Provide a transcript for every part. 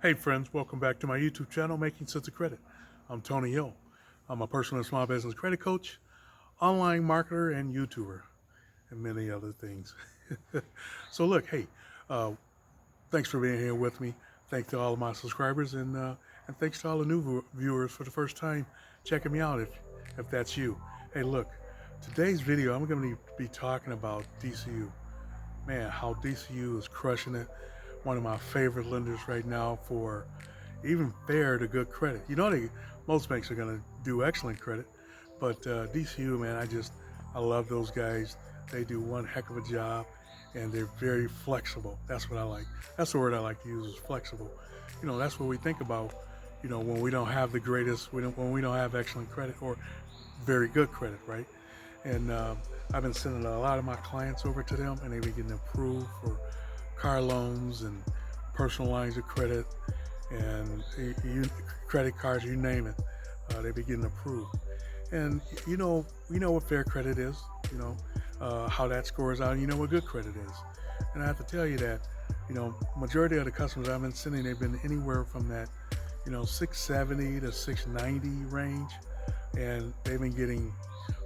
Hey friends, welcome back to my YouTube channel, Making Sense of Credit. I'm Tony Hill. I'm a personal and small business credit coach, online marketer, and YouTuber, and many other things. So look, hey, uh, thanks for being here with me. Thanks to all of my subscribers, and thanks to all the new viewers for the first time checking me out. If that's you, hey, look, today's video I'm going to be talking about DCU. Man, how DCU is crushing it. One of my favorite lenders right now for even fair to good credit. Most banks are going to do excellent credit, but DCU, man, I love those guys. They do one heck of a job, and they're very flexible. That's what I like. That's the word I like to use is flexible. That's what we think about. When we don't have the greatest, when we don't have excellent credit or very good credit, right? And I've been sending a lot of my clients over to them, and they've been getting approved for car loans and personal lines of credit and credit cards, you name it. They be getting approved. And we know what fair credit is. You know how that scores out. And you know what good credit is. And I have to tell you that majority of the customers I've been sending, they've been anywhere from that 670 to 690 range, and they've been getting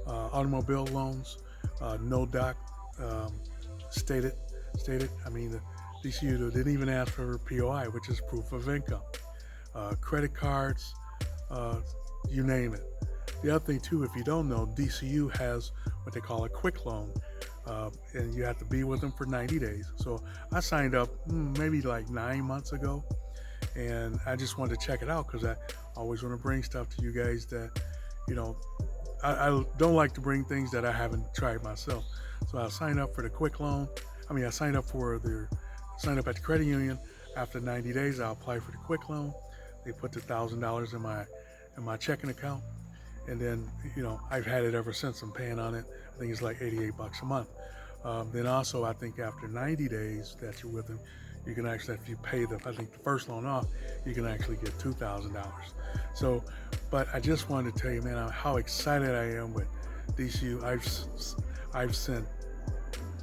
automobile loans, no doc, um, stated. I mean, the DCU didn't even ask for POI, which is proof of income. Credit cards, uh, you name it. The other thing too, if you don't know, DCU has what they call a quick loan, and you have to be with them for 90 days. So I signed up maybe like 9 months ago, and I just wanted to check it out because I always want to bring stuff to you guys that you know I don't like to bring things that I haven't tried myself. So I signed up for the quick loan. I signed up signed up at the credit union. After 90 days, I'll apply for the quick loan. They put the $1,000 in my checking account, and then I've had it ever since. I'm paying on it. I think it's like 88 bucks a month. Then also, I think after 90 days that you're with them, you can actually, if you pay I think the first loan off, you can actually get $2,000. So, but I just wanted to tell you, man, how excited I am with DCU. I've sent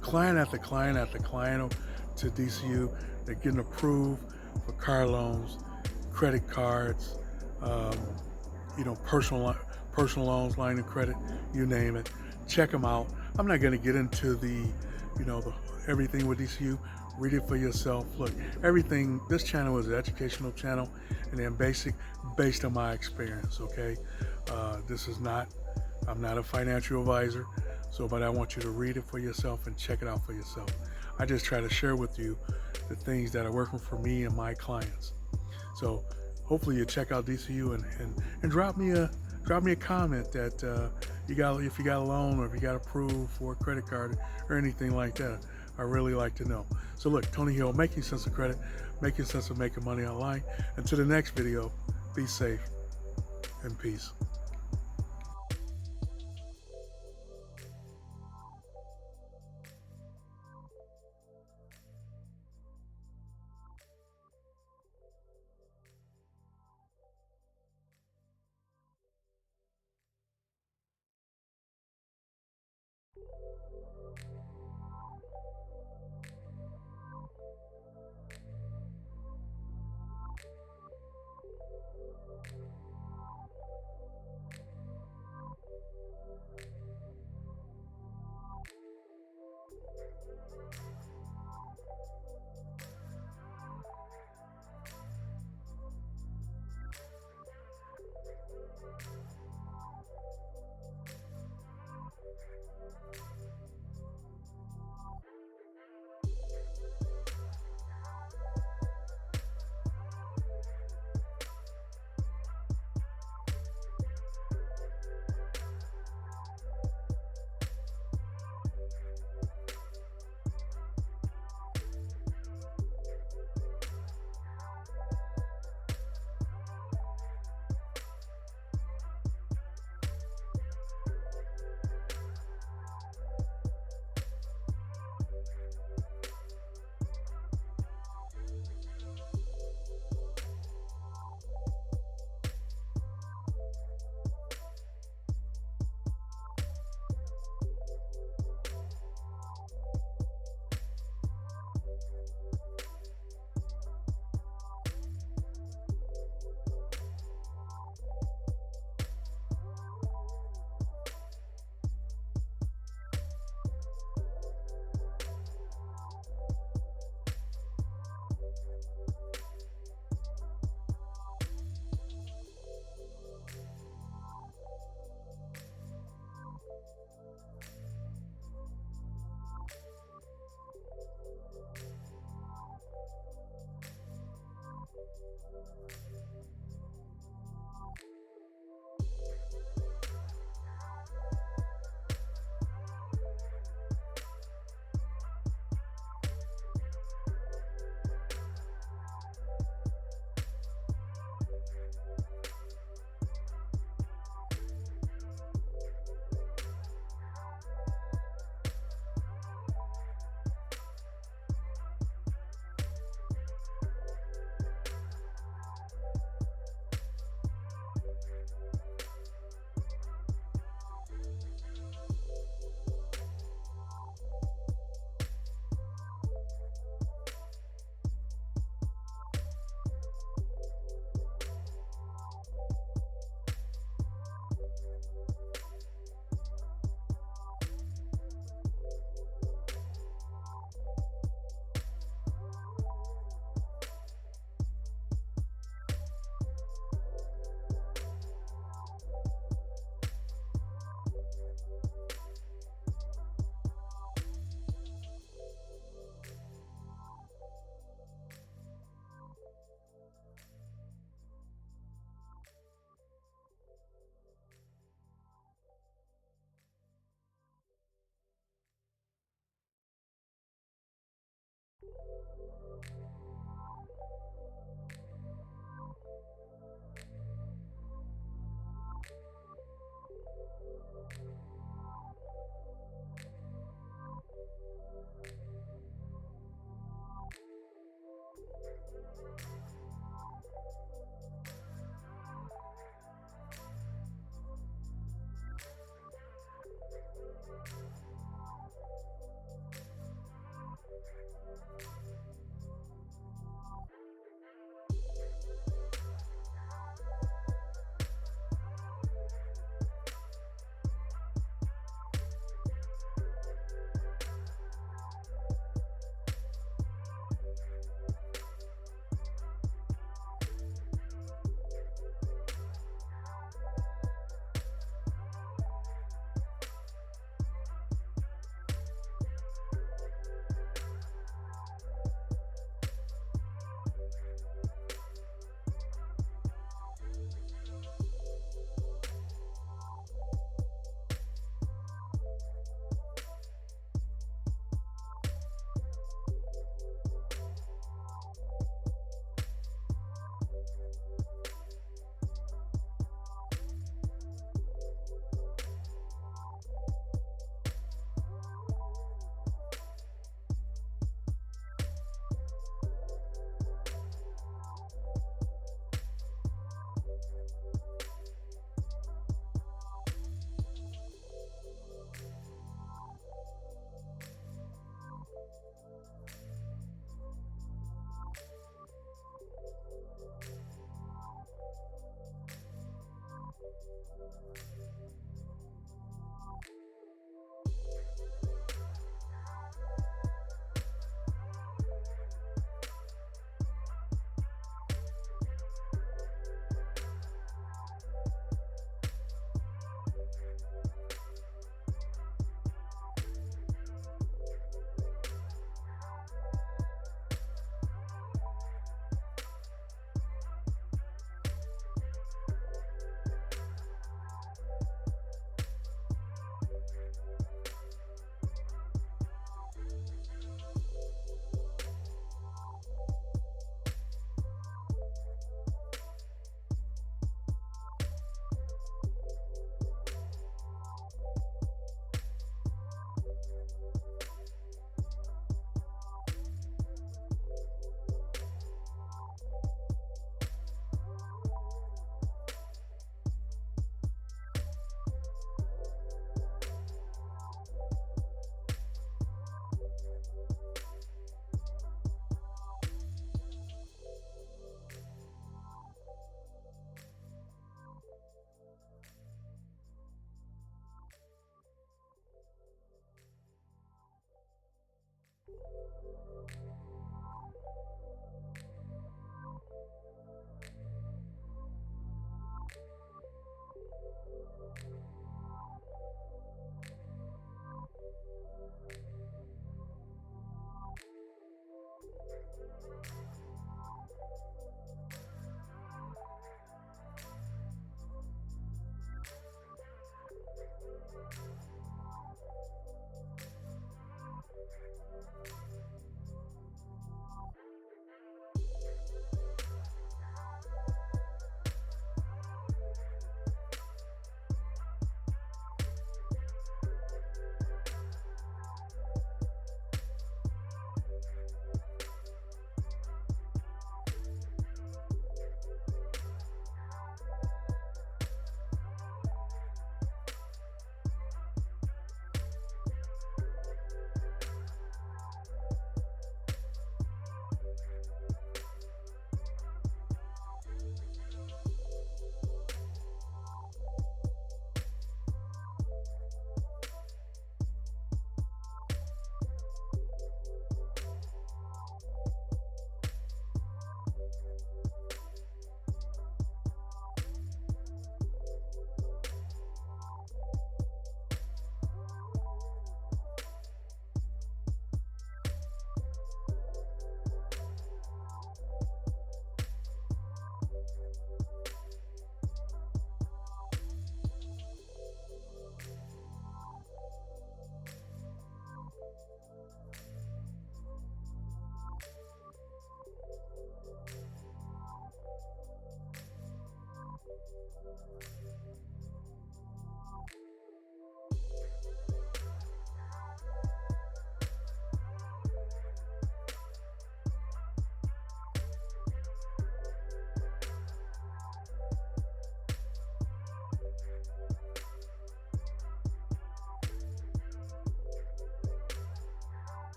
client after client after client to DCU. They're getting approved for car loans, credit cards, um, personal loans, line of credit, you name it. Check them out. I'm not going to get into everything with DCU. Read it for yourself. Look, everything. This channel is an educational channel, and then based on my experience. Okay, this is not. I'm not a financial advisor, but I want you to read it for yourself and check it out for yourself. I just try to share with you the things that are working for me and my clients. So hopefully you check out DCU and drop me a comment that if you got a loan or if you got approved for a credit card or anything like that. I really like to know. So look, Tony Hill, making sense of credit, making sense of making money online. Until the next video, be safe and peace.